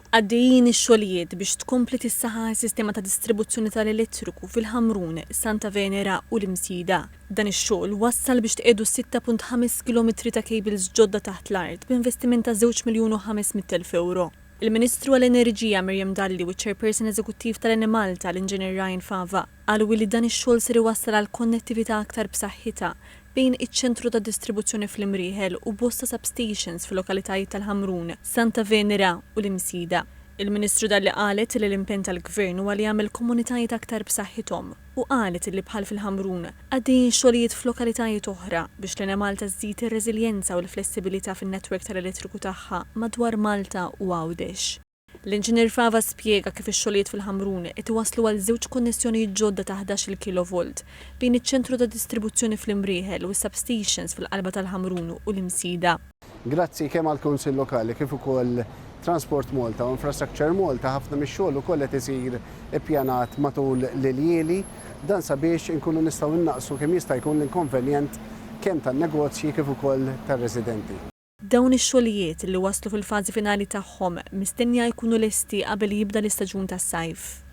Għaddejjin ix-xogħlijiet biex tkompli tissaħħaħ is-sistema ta' distribuzzjoni tal-elettriku fil-Ħamrun, Santa Venera u l-Imsida. Dan ix-xogħol wassal biex tqiegħdu 6.5 kilometri ta' cables ġodda taħt l-art b'investiment ta' 2,500,000 euro. Il-Ministru għall-Enerġija Miriam Dalli u ċ-Chairperson Eżekuttiv tal-Enemalta l-Inġinier Ryan Fava qalu li dan ix-xogħol ser iwassal għal konnettività aktar b'saħħitha bejn iċ-ċentru ta' distribuzzjoni fl-Imrieħel u bosta substations fil-lokalitajiet tal-Ħamrun, Santa Venera u l-Imsida. Il-Ministru Dalli qalet li l-impenn tal-Gvern huwa li jagħmel komunitajiet aktar b'saħħithom u qalet li bħal fil-Ħamrun għaddejjin xogħlijiet f'lokalitajiet oħra biex l-Enemalta żżid ir-reżiljenza u l-flessibilità fin-netwerk tal-elettriku tagħha madwar Malta u Għawdex. L-Inġinier Fava spjega kif ix-xogħlijiet fil-Ħamrun qed iwasslu għal żewġ konnessjonijiet ġodda ta' 11 kV bejn iċ-ċentru ta' distribuzzjoni fl-Imrieħel u s-substations fil-qalba tal-Ħamrun u l-Imsida. Grazzi kemm għall-Kunsill Lokali kif ukoll Transport Malta u Infrastructure Malta ħafna mix-xogħol ukoll qed isir ippjanat matul l-iljieli dan sabiex inkunu nistgħu innaqsu kemm jista' jkun l-inkonvenjent kemm tan-negozji kif ukoll tar-residenti. Dawn ix-xogħlijiet li waslu fil-fażi finali tagħhom mistennija jkunu lesti qabel jibda l-istaġun tas-sajf.